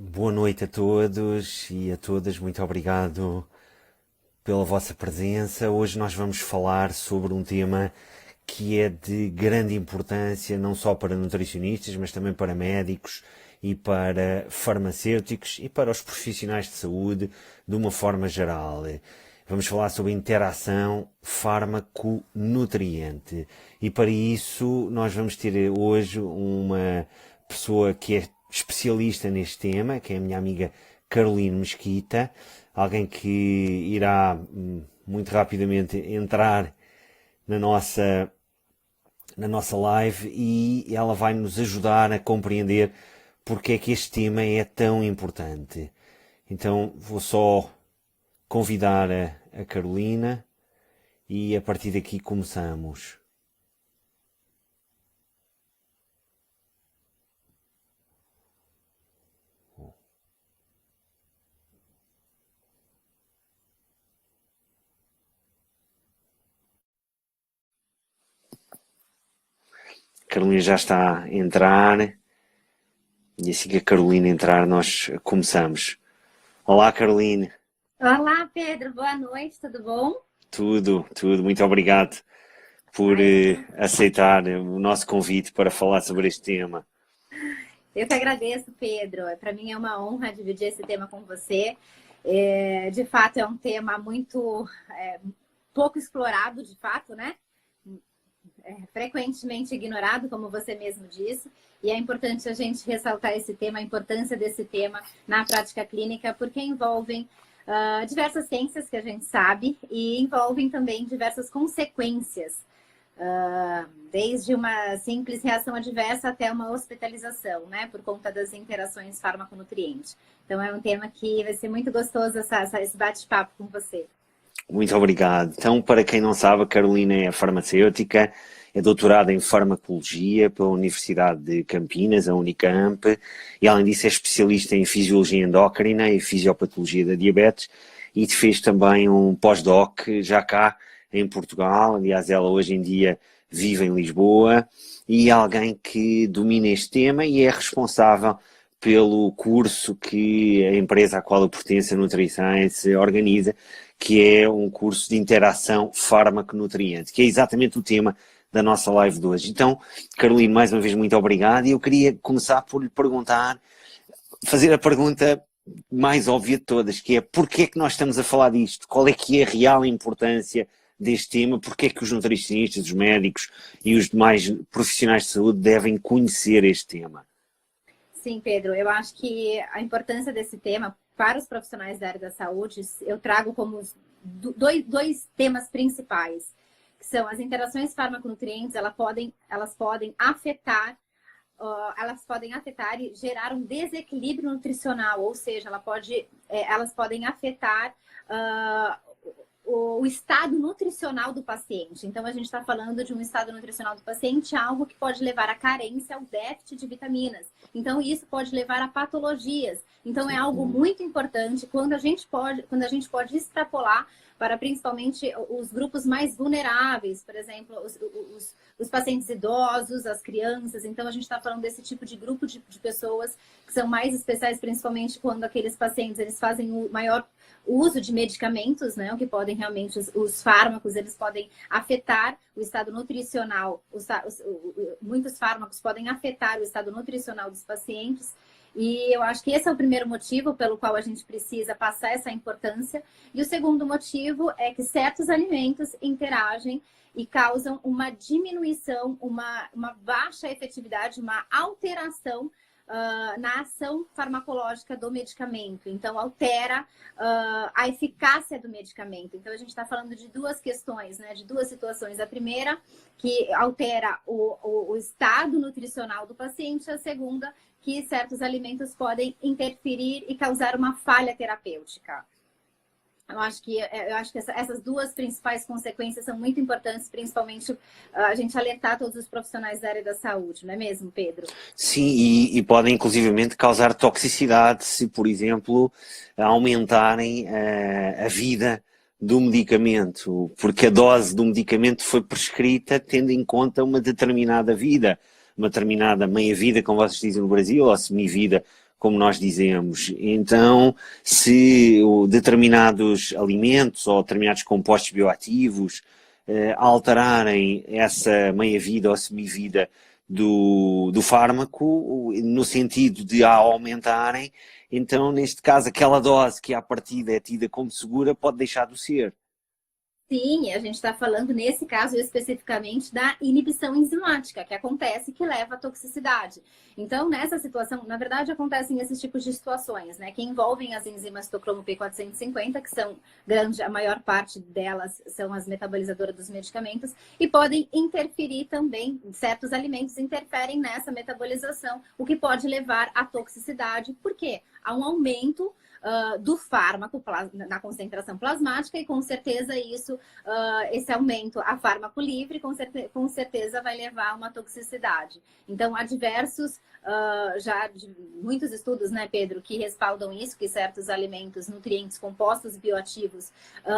Boa noite a todos e a todas, muito obrigado pela vossa presença. Hoje nós vamos falar sobre um tema que é de grande importância, não só para nutricionistas, mas também para médicos e para farmacêuticos e para os profissionais de saúde de uma forma geral. Vamos falar sobre a interação fármaco-nutriente. E para isso nós vamos ter hoje uma pessoa que é especialista neste tema, que é a minha amiga Caroline Mesquita, alguém que irá muito rapidamente entrar na nossa live e ela vai nos ajudar a compreender porque é que este tema é tão importante. Então vou só convidar a Carolina e a partir daqui começamos. A Carolina já está a entrar e assim que a Carolina entrar nós começamos. Olá Carolina. Olá, Pedro, boa noite, tudo bom? Tudo. Muito obrigado por aceitar o nosso convite para falar sobre este tema. Eu que agradeço, Pedro. Para mim é uma honra dividir esse tema com você. De fato, é um tema muito pouco explorado, de fato, né? Frequentemente ignorado, como você mesmo disse. E é importante a gente ressaltar esse tema, a importância desse tema na prática clínica, porque envolvem diversas ciências que a gente sabe e envolvem também diversas consequências. Desde uma simples reação adversa até uma hospitalização, né? Por conta das interações fármaco-nutriente. Então é um tema que vai ser muito gostoso esse bate-papo com você. Muito obrigado. Então, para quem não sabe, a Carolina é farmacêutica, é doutorada em farmacologia pela Universidade de Campinas, a Unicamp, e além disso é especialista em fisiologia endócrina e fisiopatologia da diabetes, e fez também um pós-doc já cá em Portugal. Aliás, ela hoje em dia vive em Lisboa, e é alguém que domina este tema e é responsável pelo curso que a empresa à qual eu pertenço, a NutriScience, organiza, que é um curso de interação fármaco-nutriente, que é exatamente o tema da nossa live de hoje. Então, Carolina, mais uma vez, muito obrigado. E eu queria começar por lhe perguntar, fazer a pergunta mais óbvia de todas, que é porquê é que nós estamos a falar disto? Qual é que é a real importância deste tema? Porquê é que os nutricionistas, os médicos e os demais profissionais de saúde devem conhecer este tema? Sim, Pedro, eu acho que a importância desse tema para os profissionais da área da saúde, eu trago como dois temas principais, que são as interações fármaco-nutrientes, elas podem afetar e gerar um desequilíbrio nutricional, ou seja, elas podem afetar o estado nutricional do paciente. Então, a gente está falando de um estado nutricional do paciente, algo que pode levar à carência, ao déficit de vitaminas. Então, isso pode levar a patologias. Então, é algo muito importante quando a gente pode extrapolar para principalmente os grupos mais vulneráveis, por exemplo, os pacientes idosos, as crianças. Então, a gente está falando desse tipo de grupo de pessoas que são mais especiais, principalmente quando aqueles pacientes eles fazem o maior uso de medicamentos, né? O que podem realmente, os fármacos, eles podem afetar o estado nutricional. Muitos fármacos podem afetar o estado nutricional dos pacientes. E eu acho que esse é o primeiro motivo pelo qual a gente precisa passar essa importância. E o segundo motivo é que certos alimentos interagem e causam uma diminuição, uma baixa efetividade, uma alteração na ação farmacológica do medicamento. Então, altera a eficácia do medicamento. Então, a gente está falando de duas questões, né? De duas situações. A primeira, que altera o estado nutricional do paciente. A segunda, que certos alimentos podem interferir e causar uma falha terapêutica. Eu acho que essas duas principais consequências são muito importantes, principalmente a gente alertar todos os profissionais da área da saúde, não é mesmo, Pedro? Sim, e podem inclusivamente causar toxicidade se, por exemplo, aumentarem a vida do medicamento, porque a dose do medicamento foi prescrita tendo em conta uma determinada vida, uma determinada meia-vida, como vocês dizem no Brasil, ou semi-vida, como nós dizemos. Então, se determinados alimentos ou determinados compostos bioativos alterarem essa meia-vida ou semivida do fármaco, no sentido de a aumentarem, então, neste caso, aquela dose que à partida é tida como segura pode deixar de ser. Sim, a gente está falando, nesse caso, especificamente da inibição enzimática, que acontece, que leva à toxicidade. Então, nessa situação, na verdade, acontecem esses tipos de situações, né? Que envolvem as enzimas citocromo P450, que são a maior parte delas são as metabolizadoras dos medicamentos, e podem interferir também, certos alimentos interferem nessa metabolização, o que pode levar à toxicidade. Por quê? Há um aumento do fármaco na concentração plasmática e com certeza esse aumento a fármaco livre com certeza vai levar a uma toxicidade. Então há diversos, muitos estudos, né, Pedro, que respaldam isso, que certos alimentos, nutrientes, compostos bioativos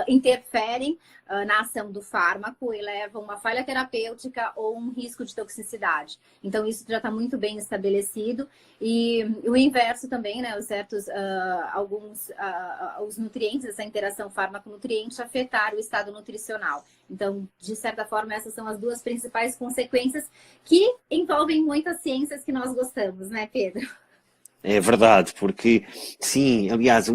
interferem na ação do fármaco e levam uma falha terapêutica ou um risco de toxicidade. Então isso já está muito bem estabelecido. E o inverso também, né, os nutrientes, essa interação fármaco-nutriente afetar o estado nutricional. Então, de certa forma, essas são as duas principais consequências que envolvem muitas ciências que nós gostamos, né, Pedro? É verdade, porque sim, aliás,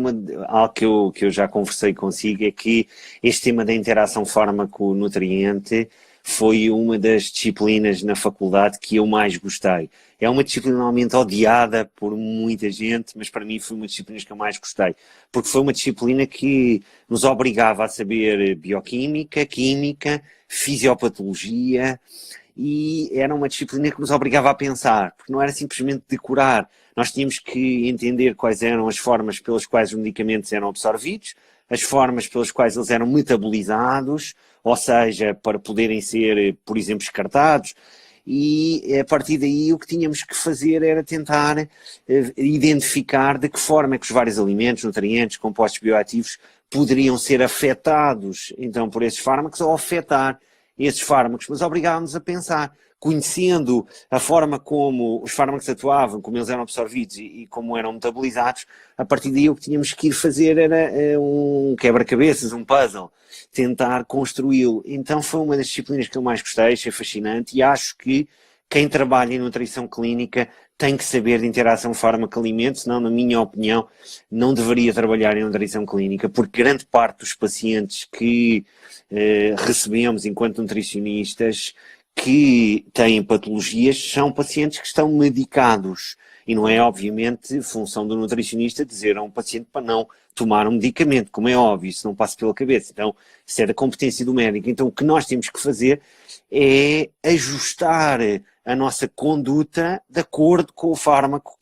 algo que eu já conversei consigo é que este tema da interação fármaco-nutriente foi uma das disciplinas na faculdade que eu mais gostei. É uma disciplina normalmente odiada por muita gente, mas para mim foi uma das disciplinas que eu mais gostei, porque foi uma disciplina que nos obrigava a saber bioquímica, química, fisiopatologia, e era uma disciplina que nos obrigava a pensar, porque não era simplesmente decorar. Nós tínhamos que entender quais eram as formas pelas quais os medicamentos eram absorvidos, as formas pelas quais eles eram metabolizados, ou seja, para poderem ser, por exemplo, descartados. E a partir daí o que tínhamos que fazer era tentar identificar de que forma é que os vários alimentos, nutrientes, compostos bioativos poderiam ser afetados então por esses fármacos ou afetar esses fármacos, mas obrigava-nos a pensar, conhecendo a forma como os fármacos atuavam, como eles eram absorvidos e como eram metabolizados, a partir daí o que tínhamos que ir fazer era um quebra-cabeças, um puzzle, tentar construí-lo. Então foi uma das disciplinas que eu mais gostei, achei fascinante e acho que quem trabalha em nutrição clínica tem que saber de interação fármaco-alimento, senão, na minha opinião, não deveria trabalhar em nutrição clínica, porque grande parte dos pacientes que recebemos enquanto nutricionistas que têm patologias são pacientes que estão medicados. E não é, obviamente, função do nutricionista dizer a um paciente para não tomar um medicamento, como é óbvio, isso não passa pela cabeça. Então, isso é da competência do médico. Então, o que nós temos que fazer é ajustar a nossa conduta de acordo com o fármaco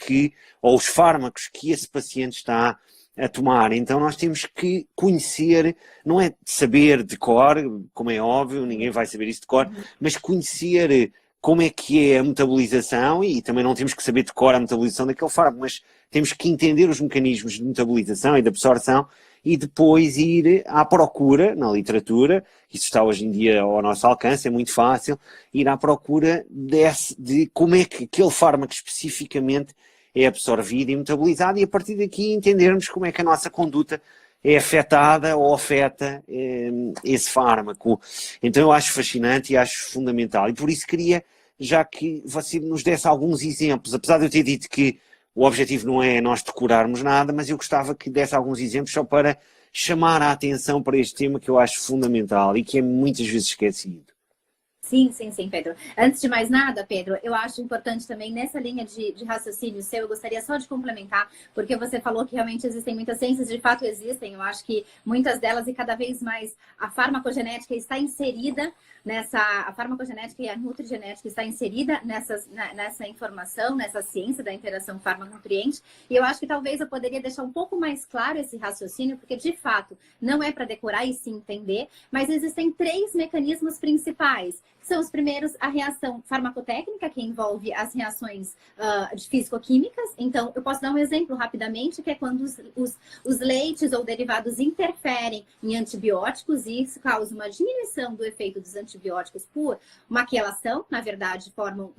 ou os fármacos que esse paciente está a tomar. Então nós temos que conhecer, não é saber de cor, como é óbvio, ninguém vai saber isso de cor, mas conhecer como é que é a metabolização, e também não temos que saber de cor a metabolização daquele fármaco, mas temos que entender os mecanismos de metabolização e de absorção e depois ir à procura, na literatura, isso está hoje em dia ao nosso alcance, é muito fácil, ir à procura de como é que aquele fármaco especificamente é absorvido e metabolizado, e a partir daqui entendermos como é que a nossa conduta é afetada ou afeta esse fármaco. Então eu acho fascinante e acho fundamental. E por isso queria, já que você nos desse alguns exemplos, apesar de eu ter dito que o objetivo não é nós decorarmos nada, mas eu gostava que desse alguns exemplos só para chamar a atenção para este tema que eu acho fundamental e que é muitas vezes esquecido. Sim, Pedro. Antes de mais nada, Pedro, eu acho importante também nessa linha de raciocínio seu, eu gostaria só de complementar, porque você falou que realmente existem muitas ciências, de fato existem, eu acho que muitas delas e cada vez mais a farmacogenética está inserida a farmacogenética e a nutrigenética está inserida nessa informação, nessa ciência da interação fármaco-nutriente, e eu acho que talvez eu poderia deixar um pouco mais claro esse raciocínio, porque de fato não é para decorar e sim entender, mas existem 3 mecanismos principais. São os primeiros, a reação farmacotécnica, que envolve as reações físico-químicas. Então, eu posso dar um exemplo rapidamente, que é quando os leites ou derivados interferem em antibióticos e isso causa uma diminuição do efeito dos antibióticos por uma quelação, na verdade, formam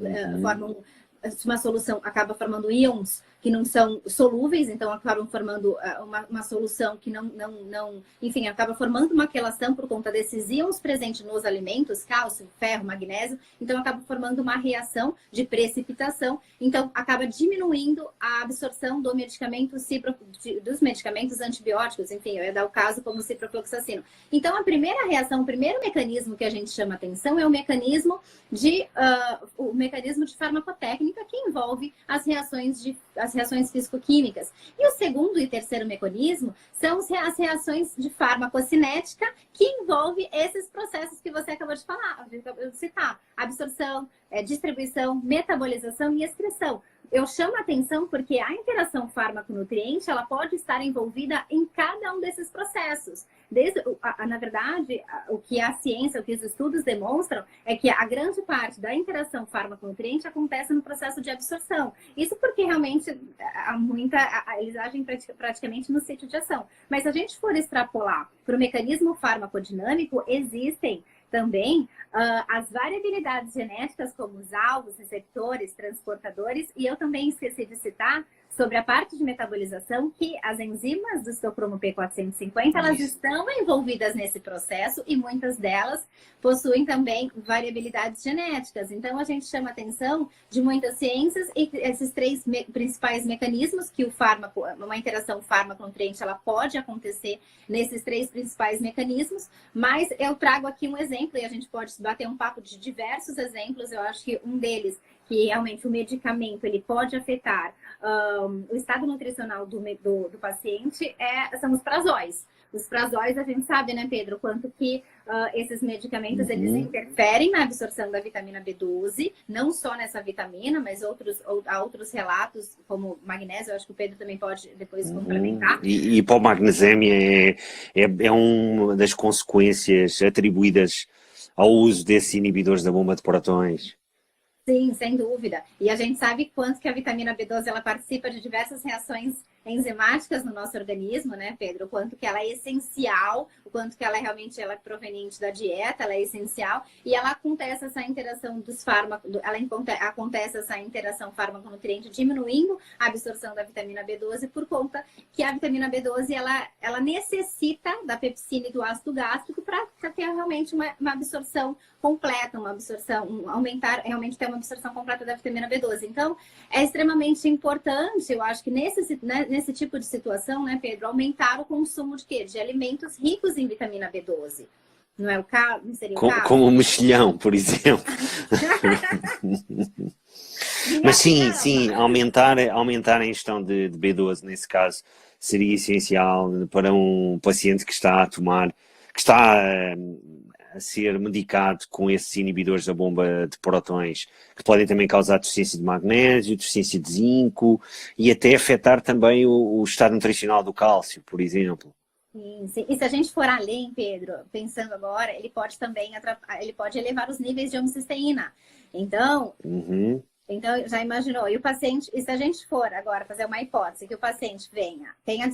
uma solução, acaba formando íons que não são solúveis, então acabam formando uma solução que enfim, acaba formando uma quelação por conta desses íons presentes nos alimentos, cálcio, ferro, magnésio, então acaba formando uma reação de precipitação, então acaba diminuindo a absorção do medicamento dos medicamentos antibióticos, enfim, eu ia dar o caso como ciprofloxacino. Então a primeira reação, o primeiro mecanismo que a gente chama atenção é o mecanismo de farmacotécnica, que envolve as reações físico-químicas. E o segundo e terceiro mecanismo são as reações de farmacocinética, que envolve esses processos que você acabou de falar, de citar: absorção, distribuição, metabolização e excreção. Eu chamo a atenção porque a interação fármaco-nutriente, ela pode estar envolvida em cada um desses processos. Na verdade, o que a ciência, o que os estudos demonstram é que a grande parte da interação fármaco-nutriente acontece no processo de absorção. Isso porque realmente eles agem praticamente no sítio de ação. Mas se a gente for extrapolar para o mecanismo farmacodinâmico, existem também as variabilidades genéticas, como os alvos, receptores, transportadores, e eu também esqueci de citar sobre a parte de metabolização, que as enzimas do citocromo P450, elas estão envolvidas nesse processo e muitas delas possuem também variabilidades genéticas. Então, a gente chama atenção de muitas ciências e esses três principais mecanismos que uma interação fármaco-nutriente, ela pode acontecer nesses três principais mecanismos, mas eu trago aqui um exemplo e a gente pode bater um papo de diversos exemplos. Eu acho que um deles, que realmente o medicamento ele pode afetar o estado nutricional do paciente, são os prazóis. Os prazóis, a gente sabe, né, Pedro, quanto que esses medicamentos eles interferem na absorção da vitamina B12, não só nessa vitamina, mas há outros relatos, como magnésio, eu acho que o Pedro também pode depois complementar. E hipomagnesemia é uma das consequências atribuídas ao uso desses inibidores da bomba de prótons. Sim, sem dúvida. E a gente sabe quanto que a vitamina B12 ela participa de diversas reações enzimáticas no nosso organismo, né, Pedro? O quanto que ela é essencial, o quanto que ela realmente é proveniente da dieta, ela é essencial, e ela acontece essa interação dos fármacos, acontece essa interação fármaco-nutriente diminuindo a absorção da vitamina B12 por conta que a vitamina B12 ela necessita da pepsina e do ácido gástrico para ter realmente uma absorção completa, realmente ter uma absorção completa da vitamina B12. Então, é extremamente importante, eu acho que nesse tipo de situação, né, Pedro, aumentar o consumo de quê? De alimentos ricos em vitamina B12. Não é o caso? Não seria o caso? Como o mexilhão, por exemplo. Mas sim, aumentar a ingestão de B12, nesse caso, seria essencial para um paciente que está a ser medicado com esses inibidores da bomba de prótons, que podem também causar deficiência de magnésio, deficiência de zinco e até afetar também o estado nutricional do cálcio, por exemplo. Sim. E se a gente for além, Pedro, pensando agora, ele pode também elevar os níveis de homocisteína. Então, já imaginou? E se a gente for agora fazer uma hipótese, que o paciente tenha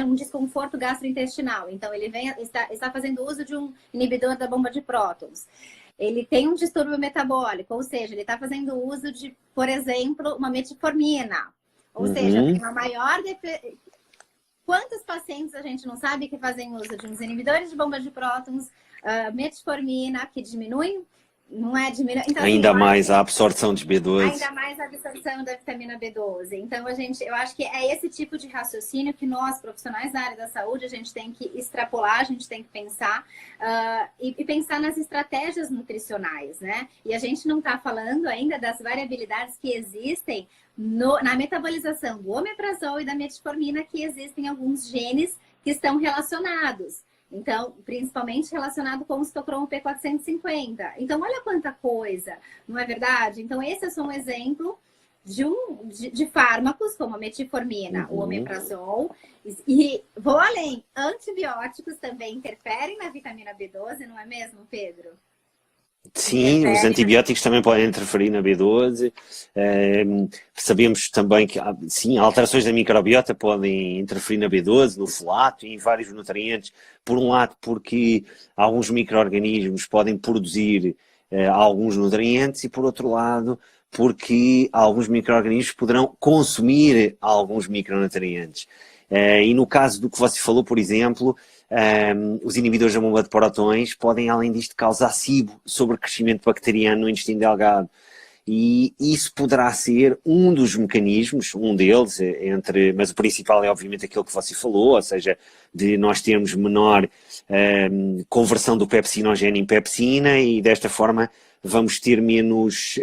um desconforto gastrointestinal, então ele está fazendo uso de um inibidor da bomba de prótons, ele tem um distúrbio metabólico, ou seja, ele está fazendo uso de, por exemplo, uma metformina, ou seja, tem uma maior... Quantos pacientes a gente não sabe que fazem uso de uns inibidores de bomba de prótons, metformina, que diminuem? Não é diminuir. Então, ainda mais a absorção de B12. Ainda mais a absorção da vitamina B12. Então, eu acho que é esse tipo de raciocínio que nós, profissionais da área da saúde, a gente tem que extrapolar, a gente tem que pensar e pensar nas estratégias nutricionais, né? E a gente não está falando ainda das variabilidades que existem na metabolização do omeprazol e da metformina, que existem alguns genes que estão relacionados. Então, principalmente relacionado com o citocromo P450. Então, olha quanta coisa, não é verdade? Então, esse é só um exemplo de fármacos, como a metformina, o omeprazol. E vou além, antibióticos também interferem na vitamina B12, não é mesmo, Pedro? Sim, os antibióticos também podem interferir na B12. Sabemos também que, sim, alterações da microbiota podem interferir na B12, no folato e em vários nutrientes. Por um lado, porque alguns micro-organismos podem produzir alguns nutrientes e, por outro lado, porque alguns micro-organismos poderão consumir alguns micronutrientes. E no caso do que você falou, por exemplo, os inibidores da bomba de prótons podem, além disto, causar SIBO, sobrecrescimento bacteriano no intestino delgado. E isso poderá ser um dos mecanismos, um deles, mas o principal é obviamente aquilo que você falou, ou seja, de nós termos menor conversão do pepsinogênio em pepsina e desta forma vamos ter menos...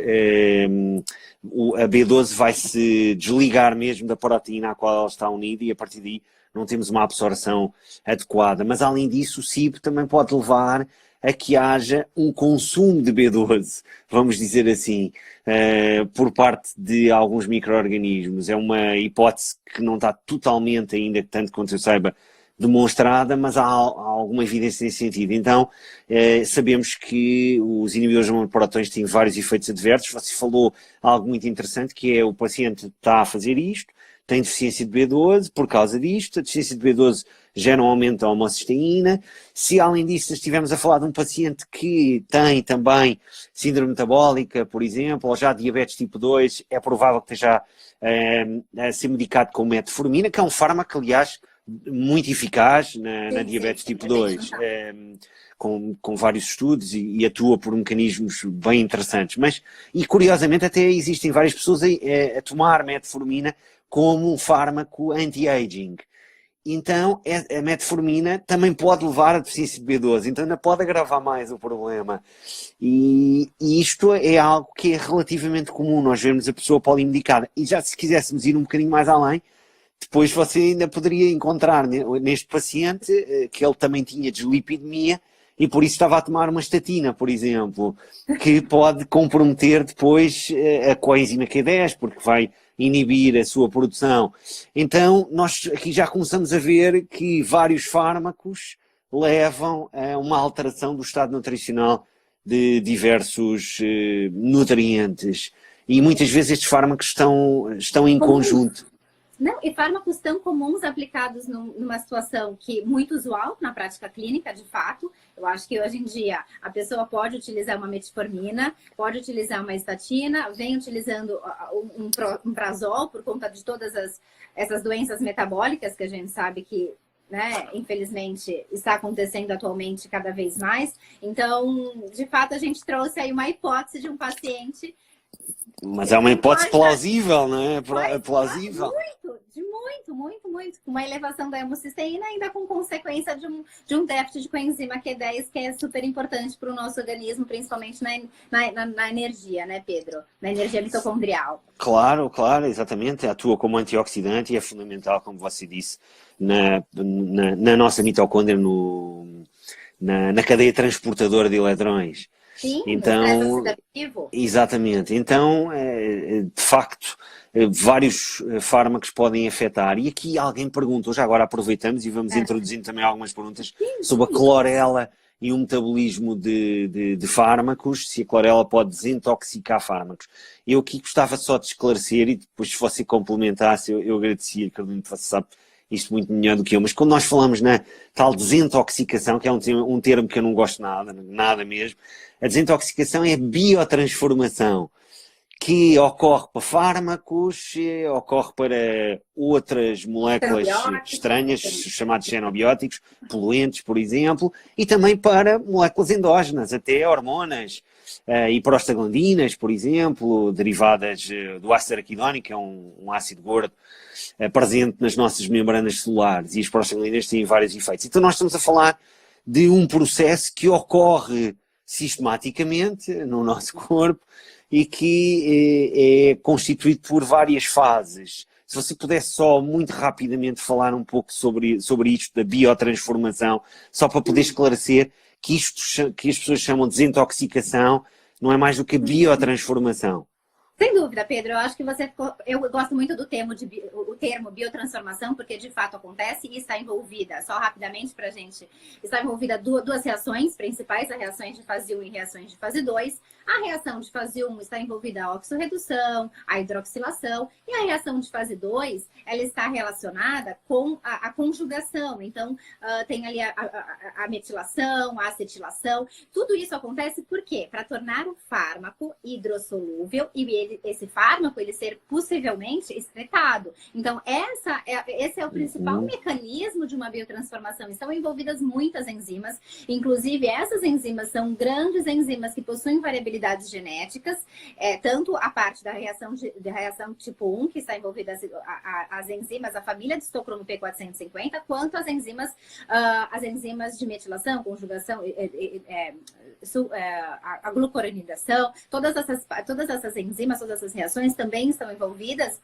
a B12 vai se desligar mesmo da proteína à qual ela está unida e a partir daí não temos uma absorção adequada. Mas além disso, o SIBO também pode levar a que haja um consumo de B12, vamos dizer assim, por parte de alguns micro-organismos. É uma hipótese que não está totalmente ainda, tanto quanto eu saiba, demonstrada, mas há alguma evidência nesse sentido. Então, sabemos que os inibidores de prótons têm vários efeitos adversos. Você falou algo muito interessante, que é o paciente está a fazer isto, tem deficiência de B12 por causa disto, a deficiência de B12 gera um aumento da homocisteína. Se além disso estivermos a falar de um paciente que tem também síndrome metabólica, por exemplo, ou já diabetes tipo 2, é provável que esteja a ser medicado com metformina, que é um fármaco, aliás, muito eficaz na diabetes tipo 2, com vários estudos e atua por mecanismos bem interessantes. E curiosamente até existem várias pessoas a tomar metformina como um fármaco anti-aging. Então, a metformina também pode levar a deficiência de B12, então ainda pode agravar mais o problema. E isto é algo que é relativamente comum, nós vemos a pessoa polimedicada. E já se quiséssemos ir um bocadinho mais além, depois você ainda poderia encontrar neste paciente que ele também tinha dislipidemia e por isso estava a tomar uma estatina, por exemplo, que pode comprometer depois a coenzima Q10, porque vai inibir a sua produção. Então, nós aqui já começamos a ver que vários fármacos levam a uma alteração do estado nutricional de diversos nutrientes. E muitas vezes estes fármacos estão em conjunto. Não, e fármacos tão comuns aplicados numa situação que muito usual na prática clínica, de fato. Eu acho que hoje em dia a pessoa pode utilizar uma metformina, pode utilizar uma estatina, vem utilizando um prazol por conta de todas essas doenças metabólicas que a gente sabe que, né, infelizmente, está acontecendo atualmente cada vez mais. Então, de fato, a gente trouxe aí uma hipótese de um paciente. Mas é uma hipótese plausível, não é? Plausível. Muito. Com uma elevação da hemocisteína, ainda com consequência de um déficit de coenzima Q10, que é super importante para o nosso organismo, principalmente na energia, né, Pedro? Na energia mitocondrial. Claro, exatamente. Atua como antioxidante e é fundamental, como você disse, na nossa mitocôndria, na cadeia transportadora de eletrões. Sim, então, exatamente. Então, de facto, vários fármacos podem afetar. E aqui alguém perguntou, já agora aproveitamos e vamos introduzindo também algumas perguntas sobre a clorela e o metabolismo de fármacos, se a clorela pode desintoxicar fármacos. Eu aqui gostava só de esclarecer e depois se você complementasse, eu agradecia, Carolina, você sabe isto muito melhor do que eu, mas quando nós falamos na tal desintoxicação, que é um termo que eu não gosto nada mesmo, a desintoxicação é a biotransformação que ocorre para fármacos, ocorre para outras moléculas estranhas, chamadas xenobióticos, poluentes, por exemplo, e também para moléculas endógenas, até hormonas e prostaglandinas, por exemplo, derivadas do ácido araquidónico, que é um ácido gordo, presente nas nossas membranas celulares, e as prostaglandinas têm vários efeitos. Então nós estamos a falar de um processo que ocorre sistematicamente no nosso corpo e que é constituído por várias fases. Se você pudesse só muito rapidamente falar um pouco sobre isto da biotransformação, só para poder esclarecer que isto que as pessoas chamam de desintoxicação não é mais do que biotransformação. Sem dúvida, Pedro. Eu acho que você ficou... Eu gosto muito do termo biotransformação, porque de fato acontece e está envolvida, só rapidamente para a gente, está envolvida duas reações principais, as reações de fase 1 e reações de fase 2. A reação de fase 1 está envolvida a oxorredução, a hidroxilação, e a reação de fase 2, ela está relacionada com a conjugação. Então, tem ali a metilação, a acetilação. Tudo isso acontece por quê? Para tornar o fármaco hidrossolúvel e ele esse fármaco ele ser possivelmente excretado. Então, esse é o principal mecanismo de uma biotransformação. Estão envolvidas muitas enzimas, inclusive essas enzimas são grandes enzimas que possuem variabilidades genéticas, tanto a parte da reação tipo 1, que está envolvida as enzimas, a família de Histocromo P450, quanto as enzimas de metilação, conjugação, a glucoronidação, todas essas enzimas, todas essas reações também estão envolvidas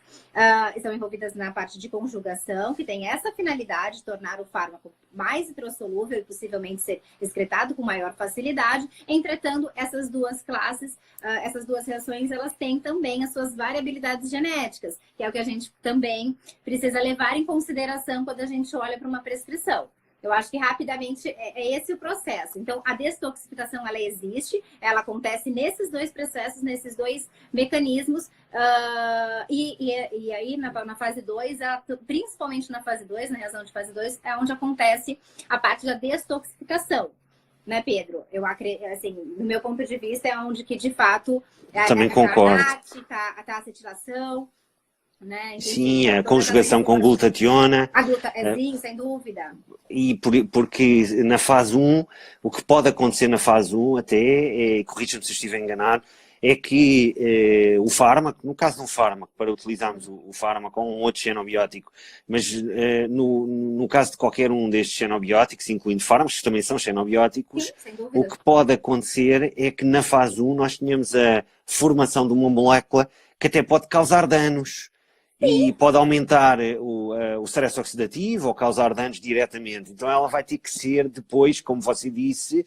na parte de conjugação, que tem essa finalidade de tornar o fármaco mais hidrossolúvel e possivelmente ser excretado com maior facilidade. Entretanto, essas duas classes, essas duas reações, elas têm também as suas variabilidades genéticas, que é o que a gente também precisa levar em consideração quando a gente olha para uma prescrição. Eu acho que rapidamente é esse o processo. Então, a detoxificação, ela existe, ela acontece nesses dois processos, nesses dois mecanismos. E aí, na fase 2, principalmente na fase 2, na reação de fase 2, é onde acontece a parte da detoxificação. Né, Pedro? Eu acredito, assim, no meu ponto de vista, é onde que, de fato, também concordo. A acetilação, né? Sim, a conjugação com glutationa. Sim, sem dúvida. E porque na fase 1, o que pode acontecer na fase 1 até, corrija-me se estiver enganado, é que o fármaco, no caso de um fármaco, para utilizarmos o fármaco ou um outro xenobiótico, mas no caso de qualquer um destes xenobióticos, incluindo fármacos, que também são xenobióticos, sim, o que pode acontecer é que na fase 1 nós tenhamos a formação de uma molécula que até pode causar danos. E pode aumentar o stress oxidativo ou causar danos diretamente. Então ela vai ter que ser depois, como você disse,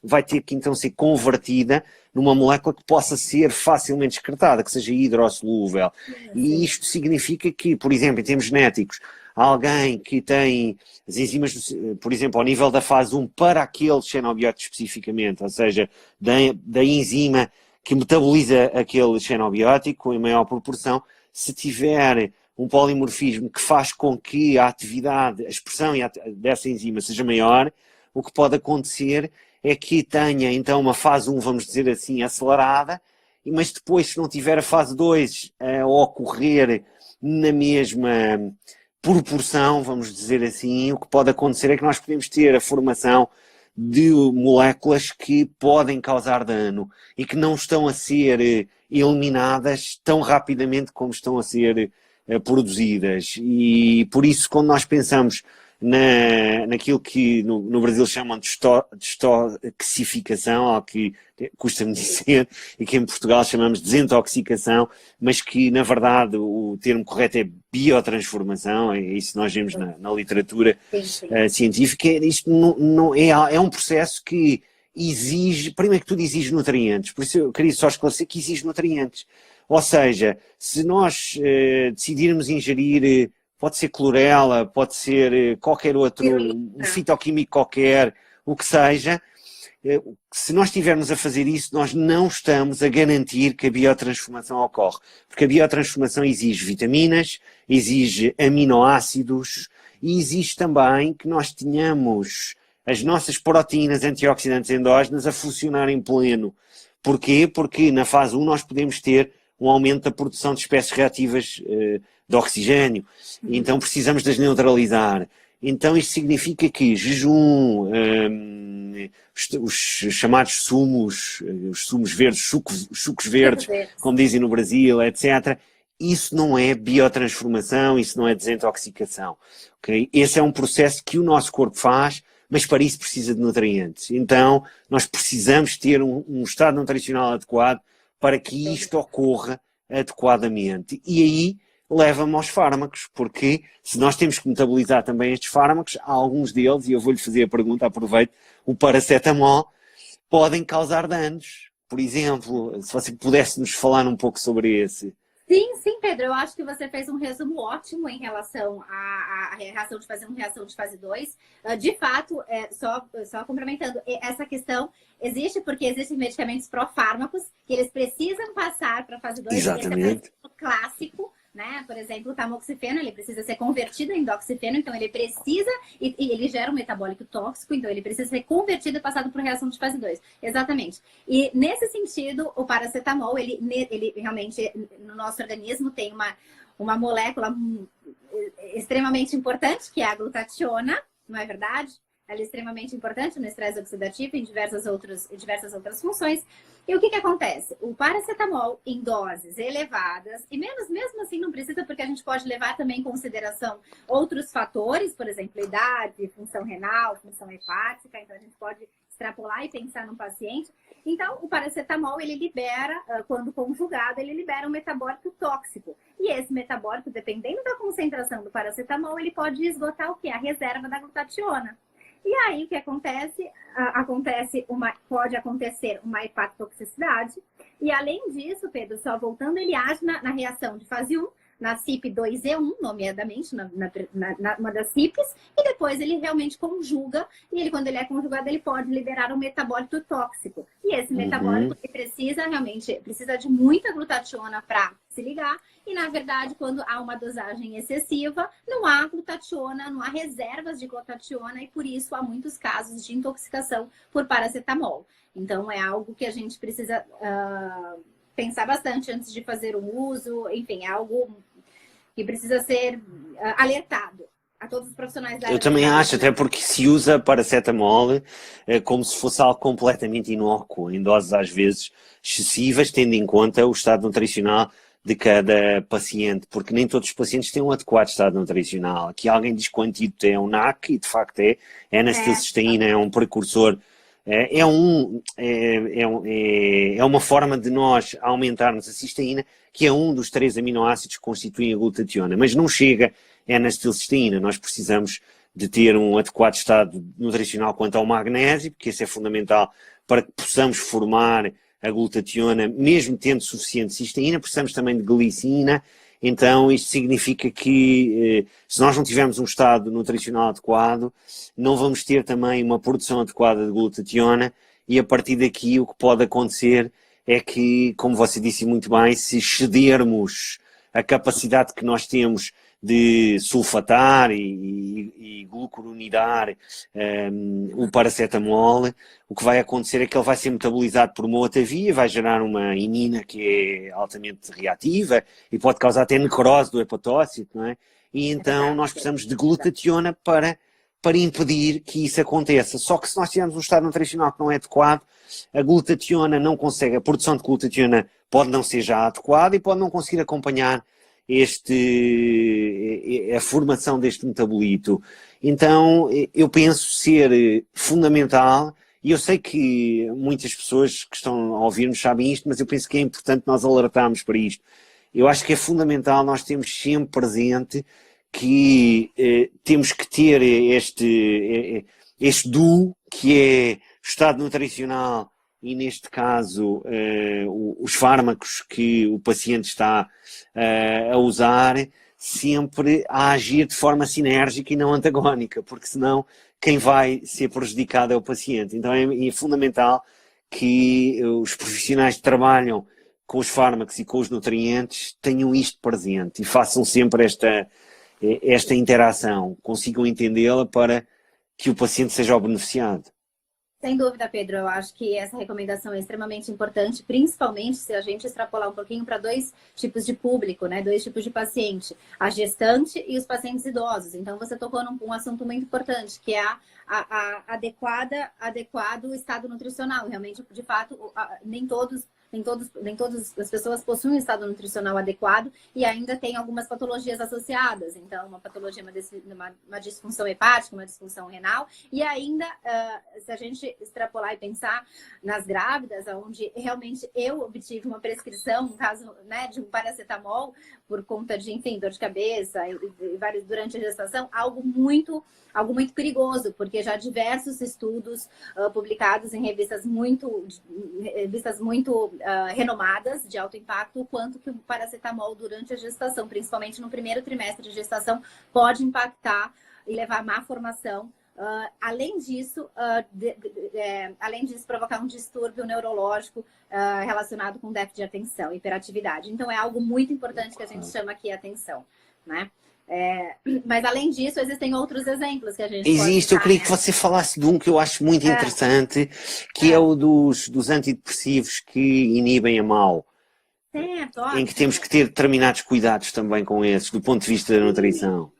vai ter que então ser convertida numa molécula que possa ser facilmente excretada, que seja hidrossolúvel. E isto significa que, por exemplo, em termos genéticos, alguém que tem as enzimas, por exemplo, ao nível da fase 1 para aquele xenobiótico especificamente, ou seja, da enzima que metaboliza aquele xenobiótico em maior proporção, se tiver um polimorfismo que faz com que a atividade, a expressão dessa enzima seja maior, o que pode acontecer é que tenha então uma fase 1, vamos dizer assim, acelerada, mas depois, se não tiver a fase 2 a ocorrer na mesma proporção, vamos dizer assim, o que pode acontecer é que nós podemos ter a formação de moléculas que podem causar dano e que não estão a ser eliminadas tão rapidamente como estão a ser produzidas. E por isso, quando nós pensamos naquilo que no Brasil chamam de destoxificação, ou que custa-me dizer, e que em Portugal chamamos de desintoxicação, mas que na verdade o termo correto é biotransformação, é isso que nós vemos na literatura científica. Isto não é um processo que exige, primeiro que tudo exige nutrientes, por isso eu queria só esclarecer que exige nutrientes. Ou seja, se nós decidirmos ingerir, pode ser clorela, pode ser qualquer outro, um fitoquímico qualquer, o que seja, se nós estivermos a fazer isso, nós não estamos a garantir que a biotransformação ocorre. Porque a biotransformação exige vitaminas, exige aminoácidos e exige também que nós tenhamos as nossas proteínas antioxidantes endógenas a funcionar em pleno. Porquê? Porque na fase 1 nós podemos ter um aumento da produção de espécies reativas de oxigênio. Então precisamos de as neutralizar. Então isto significa que jejum, os chamados sumos, os sumos verdes, sucos verdes, como dizem no Brasil, etc., isso não é biotransformação, isso não é desintoxicação. Okay? Esse é um processo que o nosso corpo faz, mas para isso precisa de nutrientes. Então nós precisamos ter um estado nutricional adequado para que isto ocorra adequadamente. E aí leva-me aos fármacos, porque se nós temos que metabolizar também estes fármacos, alguns deles, e eu vou-lhe fazer a pergunta, aproveito, o paracetamol, podem causar danos. Por exemplo, se você pudesse nos falar um pouco sobre esse. Sim, Pedro, eu acho que você fez um resumo ótimo em relação à reação de fase 2. De fato, só complementando, essa questão existe porque existem medicamentos pró-fármacos que eles precisam passar para a fase 2. Exatamente. Esse é o clássico, né? Por exemplo, o tamoxifeno, ele precisa ser convertido em doxifeno, então ele precisa, e ele gera um metabólico tóxico, então ele precisa ser convertido e passado por reação de fase 2. Exatamente. E nesse sentido, o paracetamol, ele realmente, no nosso organismo, tem uma molécula extremamente importante, que é a glutationa, não é verdade? Ela é extremamente importante no estresse oxidativo e em diversas outras funções. E o que acontece? O paracetamol em doses elevadas, e mesmo assim não precisa, porque a gente pode levar também em consideração outros fatores, por exemplo, idade, função renal, função hepática, então a gente pode extrapolar e pensar no paciente. Então, o paracetamol, ele libera, quando conjugado, ele libera um metabólico tóxico. E esse metabólico, dependendo da concentração do paracetamol, ele pode esgotar o quê? A reserva da glutationa. E aí, o que acontece? Pode acontecer uma hepatotoxicidade. E além disso, Pedro, só voltando, ele age na reação de fase 1, na CYP2E1, nomeadamente, uma das CYPs, e depois ele realmente conjuga, e quando ele é conjugado, ele pode liberar um metabólito tóxico. E esse metabólito ele precisa de muita glutationa para se ligar, e na verdade, quando há uma dosagem excessiva, não há glutationa, não há reservas de glutationa, e por isso há muitos casos de intoxicação por paracetamol. Então, é algo que a gente precisa pensar bastante antes de fazer o uso, enfim, é algo que precisa ser alertado a todos os profissionais da área. Eu também acho, até porque se usa paracetamol como se fosse algo completamente inócuo, em doses às vezes excessivas, tendo em conta o estado nutricional de cada paciente, porque nem todos os pacientes têm um adequado estado nutricional. Aqui alguém diz que o antídoto é um NAC, e de facto é. A N-acetilcisteína é um precursor, é uma forma de nós aumentarmos a cisteína, que é um dos 3 aminoácidos que constituem a glutationa, mas não chega a N-acetilcisteína. Nós precisamos de ter um adequado estado nutricional quanto ao magnésio, porque isso é fundamental para que possamos formar a glutationa, mesmo tendo suficiente cisteína. Precisamos também de glicina. Então isto significa que se nós não tivermos um estado nutricional adequado, não vamos ter também uma produção adequada de glutationa, e a partir daqui o que pode acontecer é que, como você disse muito bem, se excedermos a capacidade que nós temos de sulfatar e glucuronidar o paracetamol, o que vai acontecer é que ele vai ser metabolizado por uma outra via, vai gerar uma inina que é altamente reativa e pode causar até necrose do hepatócito, não é? E então nós precisamos de glutationa para impedir que isso aconteça. Só que se nós tivermos um estado nutricional que não é adequado, a glutationa não consegue, a produção de glutationa pode não ser já adequada e pode não conseguir acompanhar a formação deste metabolito. Então, eu penso ser fundamental, e eu sei que muitas pessoas que estão a ouvir-nos sabem isto, mas eu penso que é importante nós alertarmos para isto. Eu acho que é fundamental nós termos sempre presente que temos que ter este duo, que é estado nutricional e, neste caso, os fármacos que o paciente está a usar, sempre a agir de forma sinérgica e não antagónica, porque senão quem vai ser prejudicado é o paciente. Então é fundamental que os profissionais que trabalham com os fármacos e com os nutrientes tenham isto presente e façam sempre esta interação, consigam entendê-la para que o paciente seja o beneficiado. Sem dúvida, Pedro, eu acho que essa recomendação é extremamente importante, principalmente se a gente extrapolar um pouquinho para 2 tipos de público, né? 2 tipos de paciente, a gestante e os pacientes idosos. Então, você tocou num assunto muito importante, que é adequado estado nutricional. Realmente, de fato, nem todas as pessoas possuem um estado nutricional adequado e ainda tem algumas patologias associadas. Então, uma patologia, uma disfunção hepática, uma disfunção renal. E ainda, se a gente extrapolar e pensar nas grávidas, onde realmente eu obtive uma prescrição, no caso, né, de um paracetamol, por conta de, enfim, dor de cabeça e vários durante a gestação, algo muito perigoso, porque já diversos estudos publicados em revistas muito renomadas, de alto impacto, o quanto que o paracetamol durante a gestação, principalmente no primeiro trimestre de gestação, pode impactar e levar à má formação Além disso, provocar um distúrbio neurológico relacionado com déficit de atenção, hiperatividade. Então, é algo muito importante que a gente chama aqui a atenção, né? Mas, além disso, existem outros exemplos que a gente Existe, eu queria que você falasse de um que eu acho muito interessante, que é o dos antidepressivos que inibem a mal. Certo, em que temos que ter determinados cuidados também com esses, do ponto de vista da nutrição.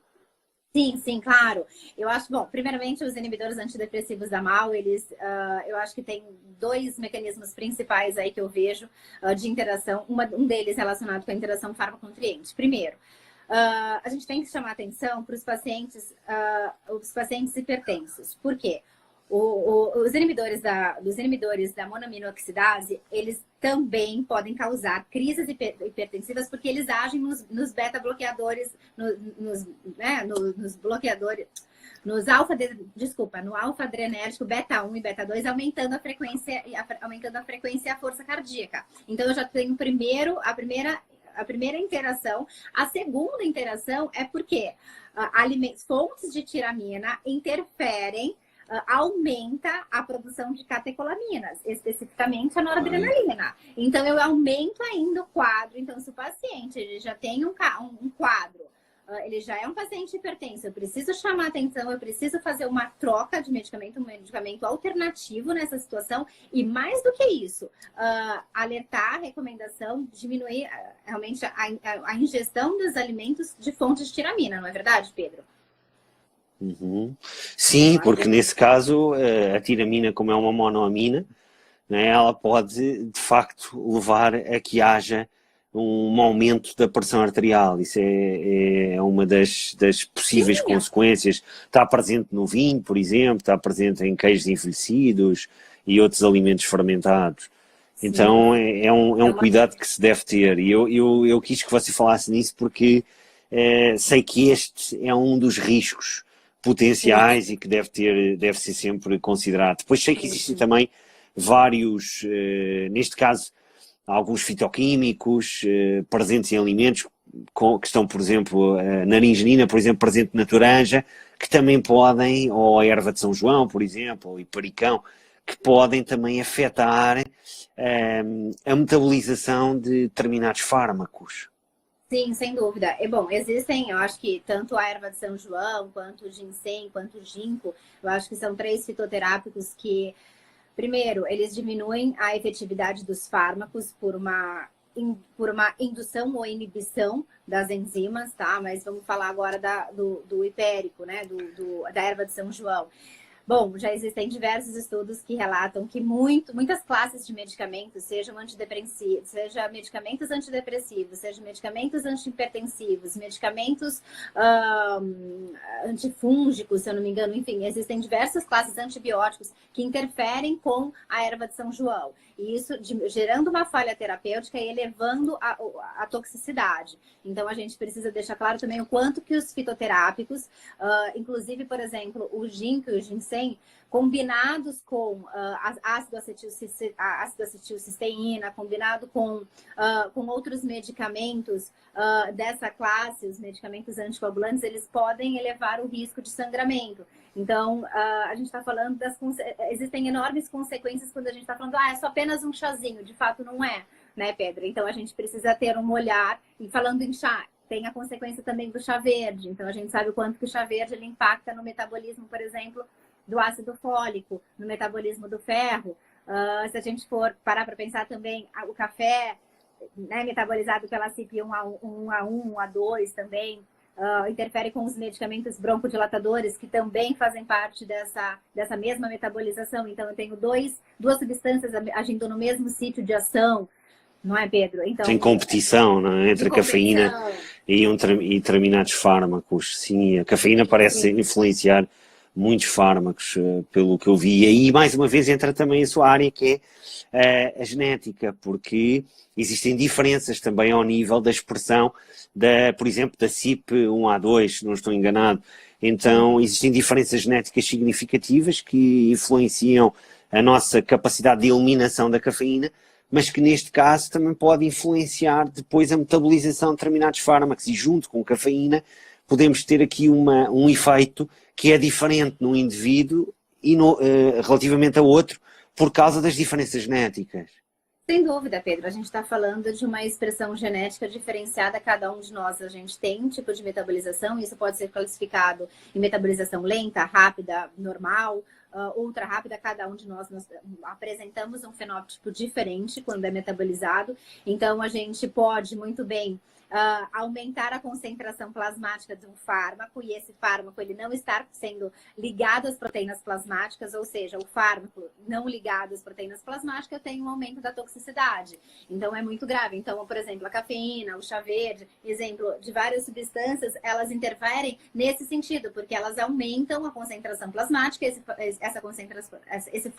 Sim, claro. Eu acho, bom, primeiramente, os inibidores antidepressivos da MAO, eu acho que tem dois mecanismos principais aí que eu vejo de interação, um deles relacionado com a interação fármaco-nutriente. Primeiro, a gente tem que chamar atenção para os pacientes hipertensos. Por quê? Os inibidores da monoaminoxidase, eles também podem causar crises hipertensivas porque eles agem nos beta-bloqueadores, no alfa-adrenérgico beta-1 e beta-2, aumentando a frequência e a força cardíaca. Então, eu já tenho a primeira interação. A segunda interação é porque fontes de tiramina interferem, aumenta a produção de catecolaminas, especificamente a noradrenalina. Então, eu aumento ainda o quadro. Então, se o paciente ele já tem um quadro, ele já é um paciente hipertenso, eu preciso chamar atenção, eu preciso fazer uma troca de medicamento, um medicamento alternativo nessa situação. E mais do que isso, alertar a recomendação, diminuir realmente a ingestão dos alimentos de fontes de tiramina, não é verdade, Pedro? Uhum. Sim, porque nesse caso a tiramina, como é uma monoamina, né, ela pode de facto levar a que haja um aumento da pressão arterial. Isso é uma das possíveis consequências. Está presente no vinho, por exemplo, está presente em queijos envelhecidos e outros alimentos fermentados. Sim. Então é um cuidado que se deve ter. E eu quis que você falasse nisso porque sei que este é um dos riscos potenciais e que deve ser sempre considerado. Depois sei que existem também vários, neste caso, alguns fitoquímicos presentes em alimentos que estão, por exemplo, na naringenina, por exemplo, presente na toranja, que também podem, ou a erva de São João, por exemplo, ou hipericão, que podem também afetar a metabolização de determinados fármacos. Sim, sem dúvida. Bom, existem, eu acho que tanto a erva de São João, quanto o ginseng, quanto o ginkgo, eu acho que são 3 fitoterápicos que, primeiro, eles diminuem a efetividade dos fármacos por uma indução ou inibição das enzimas, tá? Mas vamos falar agora do hipérico, né? Da erva de São João. Bom, já existem diversos estudos que relatam que muitas classes de medicamentos, seja medicamentos antidepressivos, seja medicamentos antihipertensivos, medicamentos antifúngicos, se eu não me engano, enfim, existem diversas classes de antibióticos que interferem com a erva de São João. E isso gerando uma falha terapêutica e elevando a toxicidade. Então, a gente precisa deixar claro também o quanto que os fitoterápicos, inclusive, por exemplo, o ginkgo e o ginseng, combinados com ácido acetilcisteína, combinado com outros medicamentos dessa classe, os medicamentos anticoagulantes, eles podem elevar o risco de sangramento. Então, a gente está falando existem enormes consequências quando a gente está falando, é só apenas um chazinho. De fato, não é, né, Pedro? Então, a gente precisa ter um olhar. E falando em chá, tem a consequência também do chá verde. Então, a gente sabe o quanto que o chá verde ele impacta no metabolismo, por exemplo, do ácido fólico, no metabolismo do ferro. Se a gente for parar para pensar também, o café, né, metabolizado pela CYP1A1, 1A2 também, interfere com os medicamentos broncodilatadores, que também fazem parte dessa mesma metabolização. Então, eu tenho duas substâncias agindo no mesmo sítio de ação, não é, Pedro? Então, tem competição, não é? Entre a cafeína e determinados fármacos. Sim, a cafeína parece influenciar muitos fármacos, pelo que eu vi. E aí, mais uma vez, entra também a sua área, que é a genética, porque existem diferenças também ao nível da expressão, por exemplo, da CYP1A2, se não estou enganado. Então, existem diferenças genéticas significativas que influenciam a nossa capacidade de eliminação da cafeína, mas que neste caso também pode influenciar depois a metabolização de determinados fármacos, e junto com a cafeína podemos ter aqui um efeito que é diferente num indivíduo e relativamente a outro, por causa das diferenças genéticas. Sem dúvida, Pedro. A gente está falando de uma expressão genética diferenciada. Cada um de nós, a gente tem um tipo de metabolização. Isso pode ser classificado em metabolização lenta, rápida, normal, ultra rápida. Cada um de nós apresentamos um fenótipo diferente quando é metabolizado. Então, a gente pode muito bem aumentar a concentração plasmática de um fármaco, e esse fármaco ele não estar sendo ligado às proteínas plasmáticas, ou seja, o fármaco não ligado às proteínas plasmáticas tem um aumento da toxicidade. Então é muito grave. Então, por exemplo, a cafeína, o chá verde, exemplo de várias substâncias, elas interferem nesse sentido, porque elas aumentam a concentração plasmática. Esse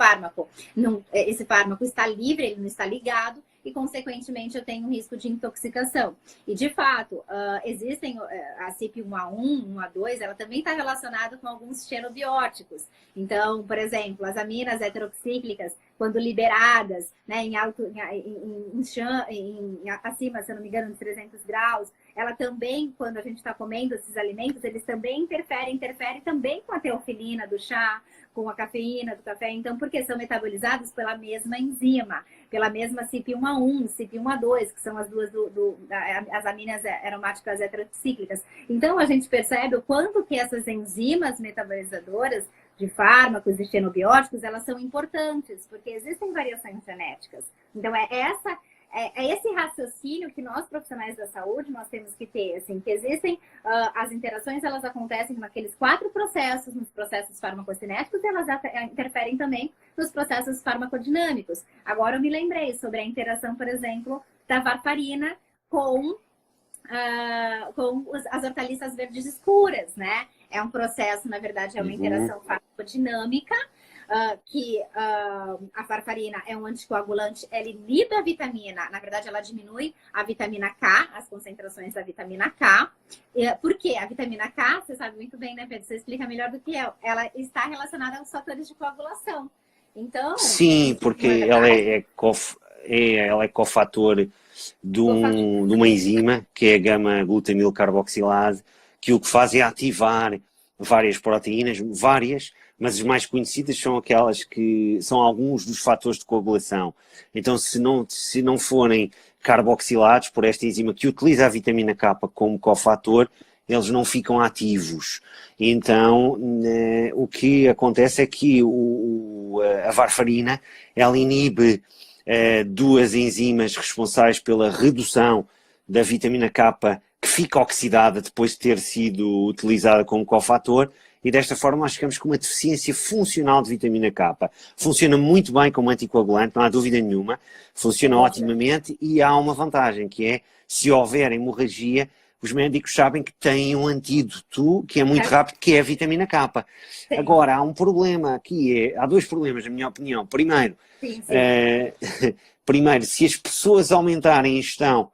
fármaco está livre, ele não está ligado, e, consequentemente, eu tenho um risco de intoxicação. E, de fato, existem a CYP1A1, 1A2, ela também está relacionada com alguns xenobióticos. Então, por exemplo, as aminas heteroxíclicas, quando liberadas, né, acima, se eu não me engano, de 300 graus, ela também, quando a gente está comendo esses alimentos, eles também interferem também com a teofilina do chá, com a cafeína do café. Então, porque são metabolizados pela mesma enzima, pela mesma CYP1A1, CYP1A2, que são as duas as aminas aromáticas heterocíclicas. Então, a gente percebe o quanto que essas enzimas metabolizadoras de fármacos e xenobióticos, elas são importantes, porque existem variações genéticas. Então, é esse raciocínio que nós, profissionais da saúde, nós temos que ter, assim, que existem as interações, elas acontecem naqueles 4 processos, nos processos farmacocinéticos, e elas interferem também nos processos farmacodinâmicos. Agora eu me lembrei sobre a interação, por exemplo, da varfarina com as hortaliças verdes escuras, né? É um processo, na verdade, é uma interação farmacodinâmica, que a varfarina é um anticoagulante, ela inibe a vitamina, na verdade ela diminui a vitamina K, as concentrações da vitamina K. Por quê? A vitamina K, você sabe muito bem, né, Pedro? Você explica melhor do que eu. Ela está relacionada aos fatores de coagulação. Então... Sim, porque ela é cofator de uma enzima, que é a gama-glutamil carboxilase, que o que faz é ativar várias proteínas, mas as mais conhecidas são aquelas que são alguns dos fatores de coagulação. Então, se não forem carboxilados por esta enzima que utiliza a vitamina K como cofator, eles não ficam ativos. Então, o que acontece é que a varfarina, ela inibe duas enzimas responsáveis pela redução da vitamina K, que fica oxidada depois de ter sido utilizada como cofator, e desta forma nós ficamos com uma deficiência funcional de vitamina K. Funciona muito bem como anticoagulante, não há dúvida nenhuma, funciona otimamente, e há uma vantagem, que é, se houver hemorragia, os médicos sabem que têm um antídoto que é muito rápido, que é a vitamina K. Sim. Agora, há um problema aqui, há 2 problemas, na minha opinião. Primeiro, primeiro, se as pessoas aumentarem a ingestão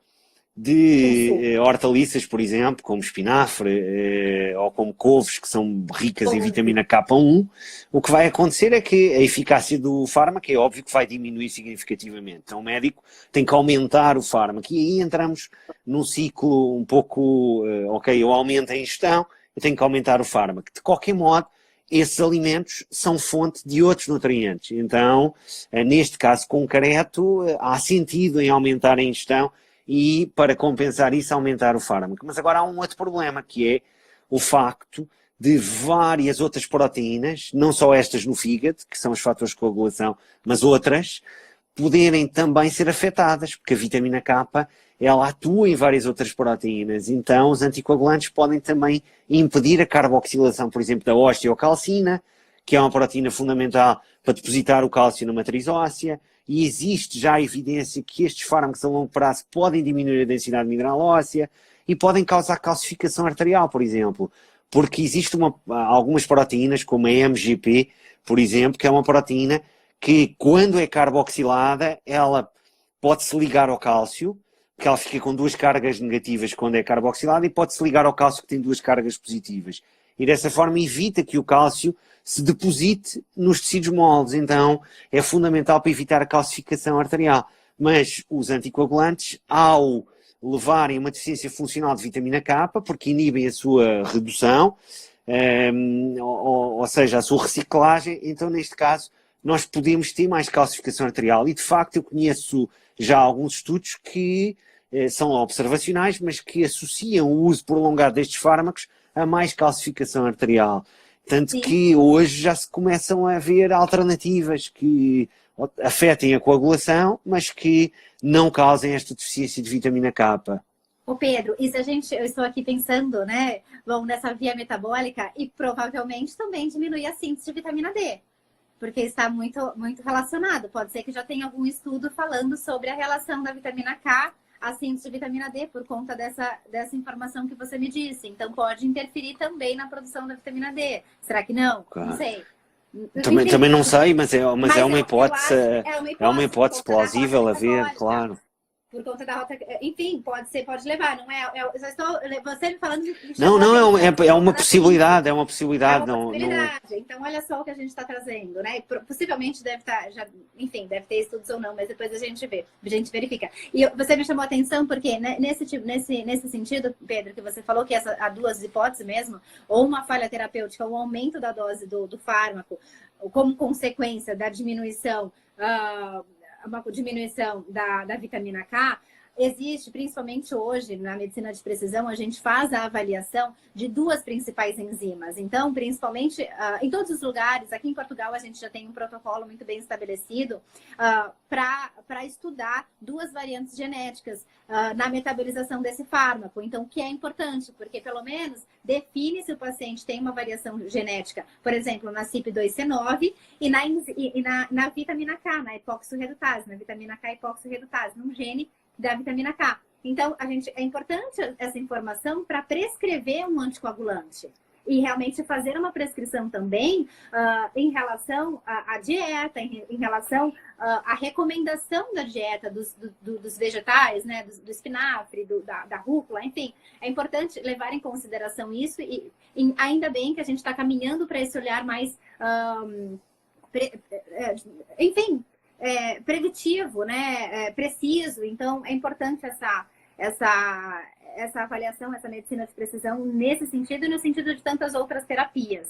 de hortaliças, por exemplo, como espinafre ou como couves, que são ricas em vitamina K1, o que vai acontecer é que a eficácia do fármaco é óbvio que vai diminuir significativamente. Então o médico tem que aumentar o fármaco, e aí entramos num ciclo um pouco, eu aumento a ingestão, eu tenho que aumentar o fármaco. De qualquer modo, esses alimentos são fonte de outros nutrientes. Então, neste caso concreto, há sentido em aumentar a ingestão e, para compensar isso, aumentar o fármaco. Mas agora há um outro problema, que é o facto de várias outras proteínas, não só estas no fígado, que são os fatores de coagulação, mas outras, poderem também ser afetadas, porque a vitamina K, ela atua em várias outras proteínas. Então, os anticoagulantes podem também impedir a carboxilação, por exemplo, da osteocalcina, que é uma proteína fundamental para depositar o cálcio na matriz óssea, e existe já evidência que estes fármacos a longo prazo podem diminuir a densidade mineral óssea e podem causar calcificação arterial, por exemplo, porque existem algumas proteínas, como a MGP, por exemplo, que é uma proteína que, quando é carboxilada, ela pode-se ligar ao cálcio, que ela fica com 2 cargas negativas quando é carboxilada, e pode-se ligar ao cálcio que tem 2 cargas positivas. E dessa forma evita que o cálcio se deposite nos tecidos moles. Então é fundamental para evitar a calcificação arterial. Mas os anticoagulantes, ao levarem uma deficiência funcional de vitamina K, porque inibem a sua redução, ou seja, a sua reciclagem. Então, neste caso, nós podemos ter mais calcificação arterial. E, de facto, eu conheço já alguns estudos que são observacionais, mas que associam o uso prolongado destes fármacos a mais calcificação arterial. Tanto Sim. que hoje já se começam a ver alternativas que afetem a coagulação, mas que não causem esta deficiência de vitamina K. Ô Pedro, e se eu estou aqui pensando, né, vamos nessa via metabólica e provavelmente também diminuir a síntese de vitamina D, porque está muito, muito relacionado. Pode ser que já tenha algum estudo falando sobre a relação da vitamina K à síntese de vitamina D por conta dessa informação que você me disse. Então pode interferir também na produção da vitamina D. Será que não? Claro. Não sei. Também não sei, mas é uma hipótese, é uma hipótese plausível a ver, claro. Por conta da rota, enfim, pode levar, não é? Eu só estou, você me falando de Não, é uma possibilidade, Não. Então, olha só o que a gente está trazendo, né? Possivelmente deve estar, deve ter estudos ou não, mas depois a gente vê, a gente verifica. E você me chamou a atenção porque nesse sentido, Pedro, que você falou que há duas hipóteses mesmo, ou uma falha terapêutica, ou um aumento da dose do fármaco, como consequência da diminuição uma diminuição da vitamina K, existe, principalmente hoje, na medicina de precisão, a gente faz a avaliação de duas principais enzimas. Então, principalmente, em todos os lugares, aqui em Portugal, a gente já tem um protocolo muito bem estabelecido para estudar duas variantes genéticas na metabolização desse fármaco. Então, o que é importante, porque pelo menos define se o paciente tem uma variação genética, por exemplo, na CYP2C9 e na vitamina K, na epoxirredutase, na vitamina K epoxirredutase, num gene da vitamina K. Então, é importante essa informação para prescrever um anticoagulante. E realmente fazer uma prescrição também em relação à dieta, em relação à recomendação da dieta dos vegetais, né, do espinafre, da rúcula, enfim. É importante levar em consideração isso e ainda bem que a gente está caminhando para esse olhar mais, preditivo, né? Preciso. Então, é importante essa avaliação, essa medicina de precisão nesse sentido e no sentido de tantas outras terapias,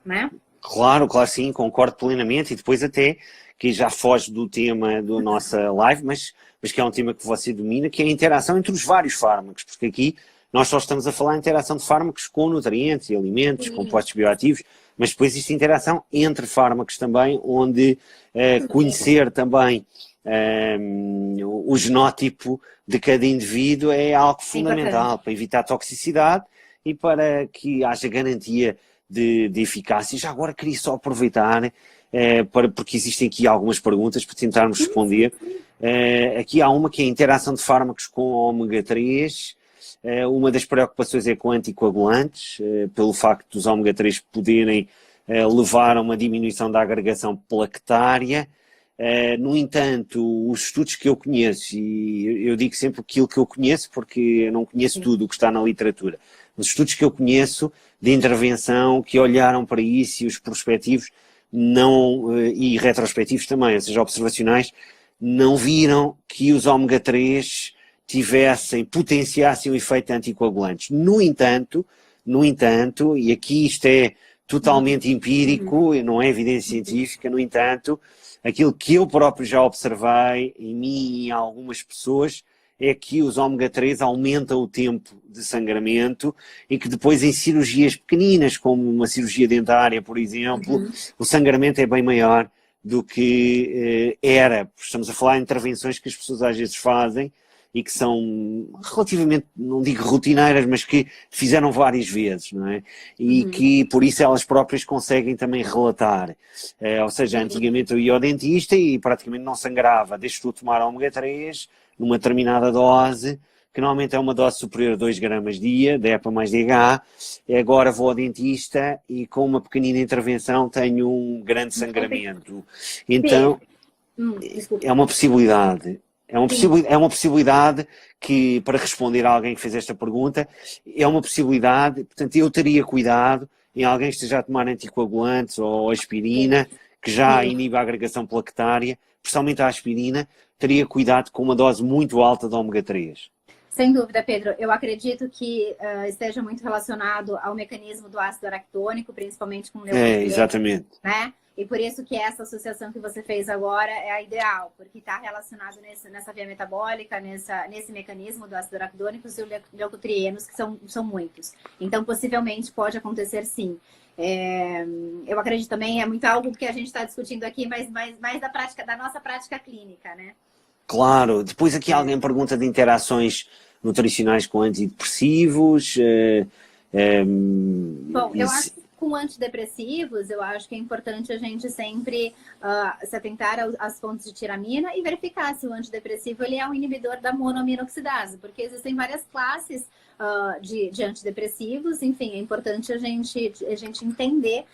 né? Claro, sim, concordo plenamente. E depois até, que já foge do tema da nossa live, mas que é um tema que você domina, que é a interação entre os vários fármacos, porque aqui nós só estamos a falar de interação de fármacos com nutrientes e alimentos, sim, compostos bioativos, mas depois existe interação entre fármacos também, onde conhecer também o genótipo de cada indivíduo é algo fundamental para evitar toxicidade e para que haja garantia de eficácia. Já agora queria só aproveitar, porque existem aqui algumas perguntas para tentarmos responder. Aqui há uma que é a interação de fármacos com ômega 3. Uma das preocupações é com anticoagulantes, pelo facto dos ômega 3 poderem levar a uma diminuição da agregação plaquetária. No entanto, os estudos que eu conheço, e eu digo sempre aquilo que eu conheço, porque eu não conheço tudo o que está na literatura, os estudos que eu conheço de intervenção que olharam para isso e os prospectivos e retrospectivos também, ou seja, observacionais, não viram que os ômega 3 potenciassem o efeito anticoagulantes. No entanto, e aqui isto é totalmente empírico, não é evidência científica, no entanto, aquilo que eu próprio já observei em mim e em algumas pessoas é que os ômega 3 aumentam o tempo de sangramento e que depois em cirurgias pequeninas, como uma cirurgia dentária, por exemplo, o sangramento é bem maior do que era. Estamos a falar de intervenções que as pessoas às vezes fazem e que são relativamente, não digo rotineiras, mas que fizeram várias vezes, não é? E que por isso elas próprias conseguem também relatar. Ou seja, antigamente eu ia ao dentista e praticamente não sangrava, desde que eu tomar ômega 3 numa determinada dose, que normalmente é uma dose superior a 2 gramas dia, de EPA mais DH, agora vou ao dentista e com uma pequenina intervenção tenho um grande sangramento. Então, é uma possibilidade. É uma possibilidade que, para responder a alguém que fez esta pergunta, é uma possibilidade, portanto, eu teria cuidado em alguém que esteja a tomar anticoagulantes ou aspirina, que já inibe a agregação plaquetária, principalmente a aspirina, teria cuidado com uma dose muito alta de ômega 3. Sem dúvida, Pedro. Eu acredito que esteja muito relacionado ao mecanismo do ácido aractônico, principalmente com o leucotrieno, exatamente. né? E por isso que essa associação que você fez agora é a ideal, porque está relacionado nessa via metabólica, nesse mecanismo do ácido aractônico e os leucotrienos, que são muitos. Então, possivelmente, pode acontecer sim. Eu acredito também, é muito algo que a gente está discutindo aqui, mas mais da nossa prática clínica, né? Claro. Depois aqui alguém pergunta de interações nutricionais com antidepressivos. Bom, eu acho que com antidepressivos, eu acho que é importante a gente sempre se atentar às fontes de tiramina e verificar se o antidepressivo ele é um inibidor da monoaminoxidase, porque existem várias classes de antidepressivos. Enfim, é importante a gente entender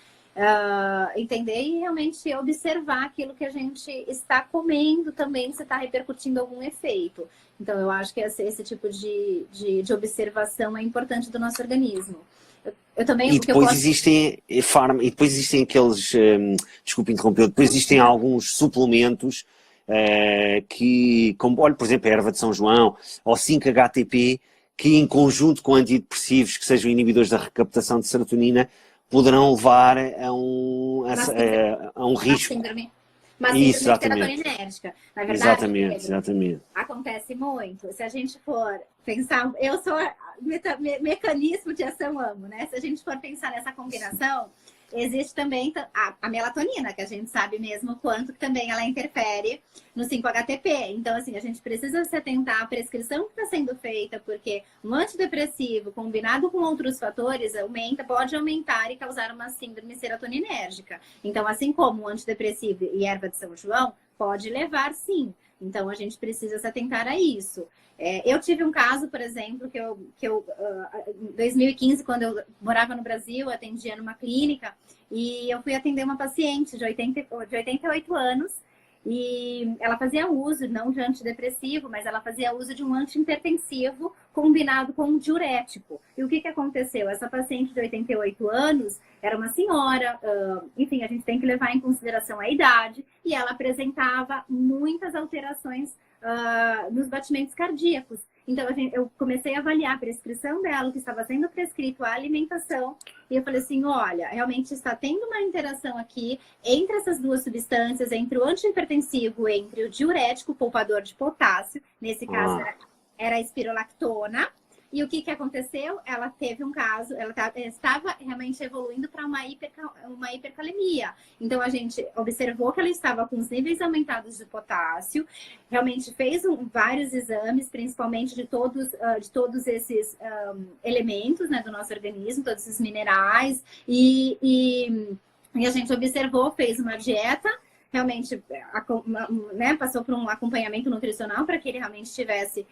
e realmente observar aquilo que a gente está comendo também, se está repercutindo algum efeito. Então, eu acho que esse tipo de observação é importante do nosso organismo. Eu também, e depois existem e depois existem aqueles, desculpe interromper, depois existem alguns suplementos que, como, olha, por exemplo, a erva de São João ou 5-HTP, que em conjunto com antidepressivos que sejam inibidores da recaptação de serotonina, poderão levar a um risco. Uma síndrome serotoninérgica. Na verdade, exatamente. Acontece muito. Se a gente for pensar, eu sou mecanismo de ação amo, né? Se a gente for pensar nessa combinação, existe também a melatonina, que a gente sabe mesmo quanto que também ela interfere no 5-HTP. Então, assim, a gente precisa se atentar à prescrição que está sendo feita, porque um antidepressivo combinado com outros fatores pode aumentar e causar uma síndrome serotoninérgica. Então, assim como o antidepressivo e erva de São João, pode levar sim. Então, a gente precisa se atentar a isso. Eu tive um caso, por exemplo, que eu em 2015, quando eu morava no Brasil, atendia numa clínica, e eu fui atender uma paciente de 88 anos, e ela fazia uso, não de antidepressivo, mas ela fazia uso de um antihipertensivo combinado com um diurético. E o que aconteceu? Essa paciente de 88 anos era uma senhora, enfim, a gente tem que levar em consideração a idade, e ela apresentava muitas alterações nos batimentos cardíacos. Então, eu comecei a avaliar a prescrição dela, o que estava sendo prescrito, a alimentação, e eu falei assim, olha, realmente está tendo uma interação aqui entre essas duas substâncias, entre o antihipertensivo, entre o diurético, o poupador de potássio, nesse caso era a espirolactona. E o que aconteceu? Ela teve um caso, ela estava realmente evoluindo para uma hipercalemia. Então, a gente observou que ela estava com os níveis aumentados de potássio, realmente fez vários exames, principalmente de todos esses elementos, né, do nosso organismo, todos esses minerais, e a gente observou, fez uma dieta, realmente passou por um acompanhamento nutricional para que ele realmente tivesse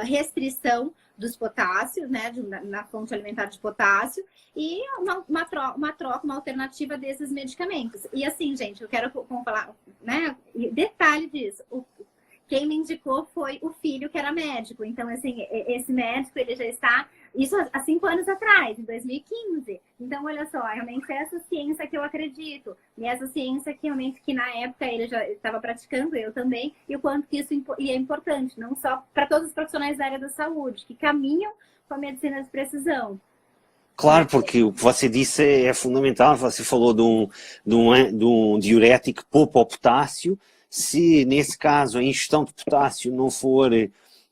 restrição dos potássios, né, na fonte alimentar de potássio, e uma alternativa desses medicamentos. E assim, gente, eu quero falar, né, detalhe disso, quem me indicou foi o filho que era médico. Então, assim, esse médico, ele já está... Isso há 5 anos atrás, em 2015. Então, olha só, realmente é essa ciência que eu acredito. E essa ciência que realmente, que na época ele já estava praticando, eu também, e o quanto que isso é importante, não só para todos os profissionais da área da saúde, que caminham com a medicina de precisão. Claro, porque o que você disse é fundamental. Você falou de um diurético que poupa o potássio. Se, nesse caso, a ingestão de potássio não for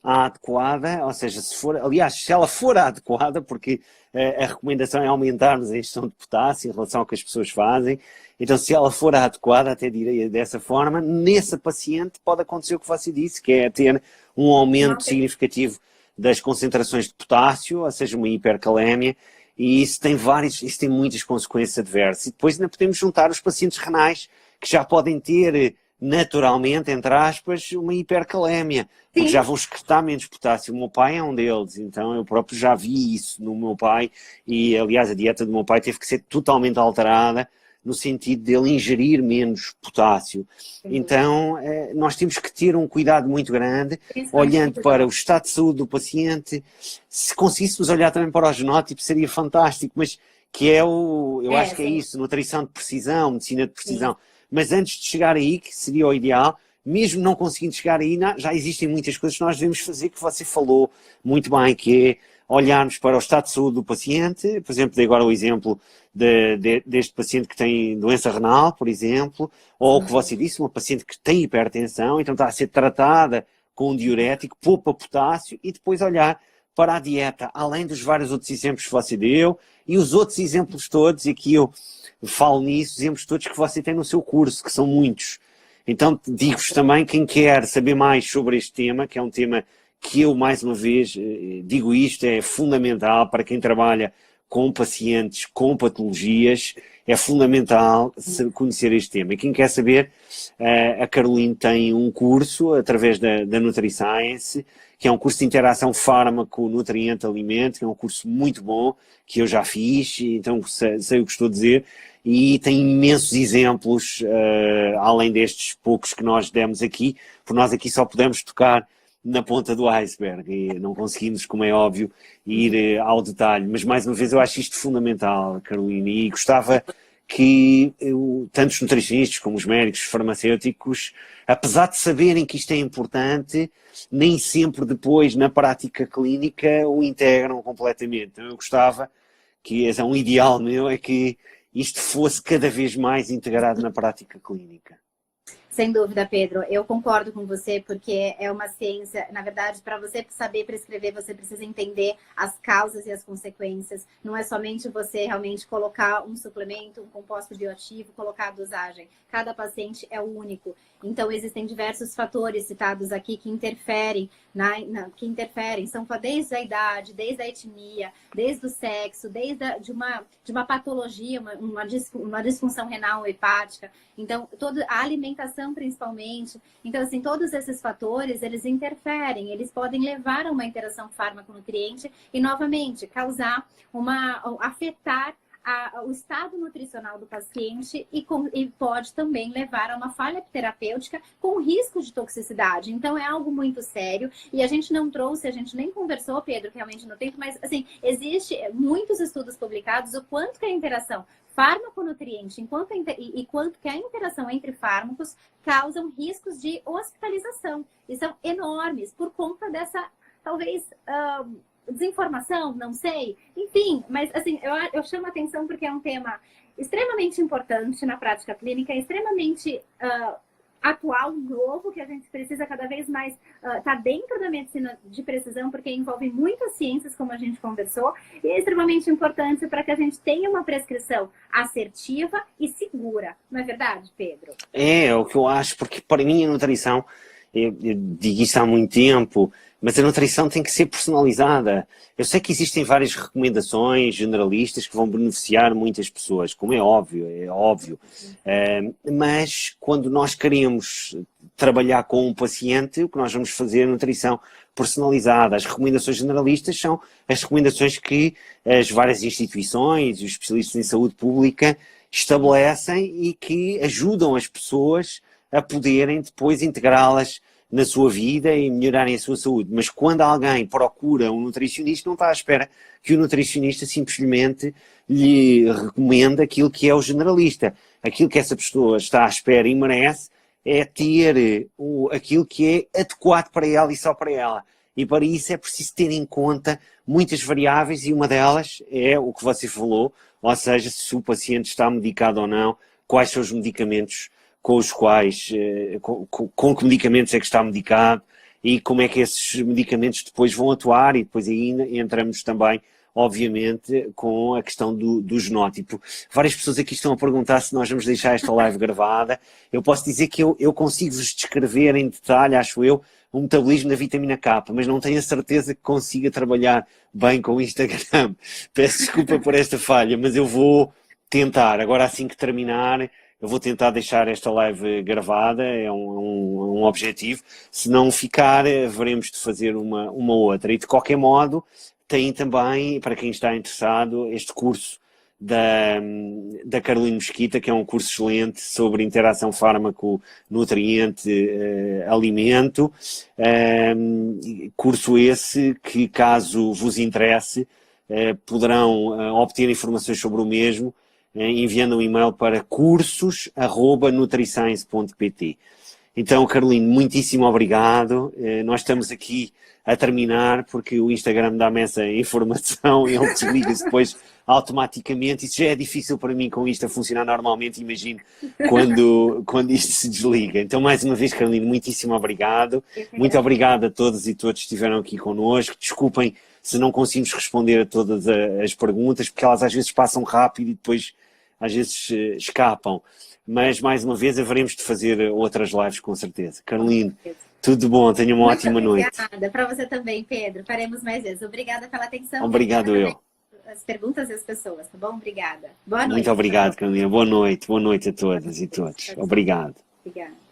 a adequada, ou seja, se ela for a adequada, porque a recomendação é aumentarmos a ingestão de potássio em relação ao que as pessoas fazem, então se ela for a adequada, até direi dessa forma, nessa paciente pode acontecer o que você disse, que é ter um aumento significativo das concentrações de potássio, ou seja, uma hipercalémia, e isso tem muitas consequências adversas. E depois ainda podemos juntar os pacientes renais, que já podem ter naturalmente, entre aspas, uma hipercalémia, porque já vão excretar menos potássio. O meu pai é um deles, então eu próprio já vi isso no meu pai, e aliás a dieta do meu pai teve que ser totalmente alterada, no sentido dele ingerir menos potássio. Então, nós temos que ter um cuidado muito grande, olhando para o estado de saúde do paciente. Se conseguíssemos olhar também para o genótipo, seria fantástico, mas que eu acho que é isso, nutrição de precisão, medicina de precisão. Mas antes de chegar aí, que seria o ideal, mesmo não conseguindo chegar aí, já existem muitas coisas que nós devemos fazer, que você falou muito bem, que é olharmos para o estado de saúde do paciente. Por exemplo, dei agora o exemplo deste paciente que tem doença renal, por exemplo, ou o que você disse, uma paciente que tem hipertensão, então está a ser tratada com um diurético, poupa potássio, e depois olhar para a dieta, além dos vários outros exemplos que você deu, e os outros exemplos todos, e aqui eu falo nisso, exemplos todos que você tem no seu curso, que são muitos. Então, digo-vos também, quem quer saber mais sobre este tema, que é um tema que eu, mais uma vez, digo isto, é fundamental para quem trabalha com pacientes com patologias, é fundamental conhecer este tema. E quem quer saber, a Caroline tem um curso, através da NutriScience, que é um curso de interação fármaco-nutriente-alimento, que é um curso muito bom, que eu já fiz, então sei o que estou a dizer, e tem imensos exemplos, além destes poucos que nós demos aqui, porque nós aqui só podemos tocar na ponta do iceberg e não conseguimos, como é óbvio, ir ao detalhe. Mas, mais uma vez, eu acho isto fundamental, Carolina, e gostava que tantos nutricionistas como os médicos, os farmacêuticos, apesar de saberem que isto é importante, nem sempre depois, na prática clínica, o integram completamente. Então, eu gostava que, é um ideal meu, é que isto fosse cada vez mais integrado na prática clínica. Sem dúvida, Pedro. Eu concordo com você, porque é uma ciência, na verdade, para você saber prescrever, você precisa entender as causas e as consequências. Não é somente você realmente colocar um suplemento, um composto bioativo, colocar a dosagem. Cada paciente é único. Então, existem diversos fatores citados aqui que interferem, são desde a idade, desde a etnia, desde o sexo, de uma patologia, uma disfunção renal ou hepática. Então, a alimentação principalmente. Então, assim, todos esses fatores, eles interferem, eles podem levar a uma interação fármaco-nutriente e, novamente, afetar o estado nutricional do paciente e pode também levar a uma falha terapêutica com risco de toxicidade. Então, é algo muito sério e a gente nem conversou, Pedro, realmente no tempo, mas, assim, existe muitos estudos publicados o quanto que a interação fármaco-nutriente e quanto que a interação entre fármacos causam riscos de hospitalização. E são enormes por conta dessa, talvez, desinformação, não sei. Enfim, mas assim, eu chamo a atenção porque é um tema extremamente importante na prática clínica, extremamente atual, novo, que a gente precisa cada vez mais estar dentro da medicina de precisão, porque envolve muitas ciências, como a gente conversou, e é extremamente importante para que a gente tenha uma prescrição assertiva e segura. Não é verdade, Pedro? É o que eu acho, porque para mim a nutrição, eu digo isso há muito tempo, mas a nutrição tem que ser personalizada. Eu sei que existem várias recomendações generalistas que vão beneficiar muitas pessoas, como é óbvio. Mas quando nós queremos trabalhar com um paciente, o que nós vamos fazer é nutrição personalizada. As recomendações generalistas são as recomendações que as várias instituições e os especialistas em saúde pública estabelecem e que ajudam as pessoas a poderem depois integrá-las na sua vida e melhorarem a sua saúde. Mas quando alguém procura um nutricionista, não está à espera que o nutricionista simplesmente lhe recomenda aquilo que é o generalista. Aquilo que essa pessoa está à espera e merece é ter aquilo que é adequado para ela e só para ela. E para isso é preciso ter em conta muitas variáveis e uma delas é o que você falou, ou seja, se o paciente está medicado ou não, quais são os medicamentos com os quais, com que medicamentos é que está medicado e como é que esses medicamentos depois vão atuar, e depois aí entramos também, obviamente, com a questão do genótipo. Várias pessoas aqui estão a perguntar se nós vamos deixar esta live gravada. Eu posso dizer que eu consigo-vos descrever em detalhe, acho eu, o metabolismo da vitamina K, mas não tenho a certeza que consiga trabalhar bem com o Instagram. Peço desculpa por esta falha, mas eu vou tentar. Agora, assim que terminar, eu vou tentar deixar esta live gravada, é um objetivo. Se não ficar, veremos de fazer uma outra. E de qualquer modo, tem também, para quem está interessado, este curso da Caroline Mesquita, que é um curso excelente sobre interação fármaco-nutriente-alimento. Curso esse que, caso vos interesse, poderão obter informações sobre o mesmo enviando um e-mail para cursos@nutriscience.pt. Então, Carolina, muitíssimo obrigado. Nós estamos aqui a terminar porque o Instagram dá-me essa informação e ele desliga-se depois automaticamente. Isso já é difícil para mim com isto a funcionar normalmente, imagino, quando isto se desliga. Então, mais uma vez, Carolina, muitíssimo obrigado. Muito obrigado a todos e todos que estiveram aqui connosco. Desculpem se não conseguimos responder a todas as perguntas, porque elas às vezes passam rápido e depois às vezes escapam. Mas, mais uma vez, haveremos de fazer outras lives, com certeza. Carolina, tudo bom, tenha uma ótima noite. Obrigada, para você também, Pedro. Faremos mais vezes. Obrigada pela atenção. Obrigado eu. As perguntas e as pessoas, tá bom? Obrigada. Boa noite. Muito obrigado, Carolina. Boa noite a todas e todos. Obrigado. Obrigada.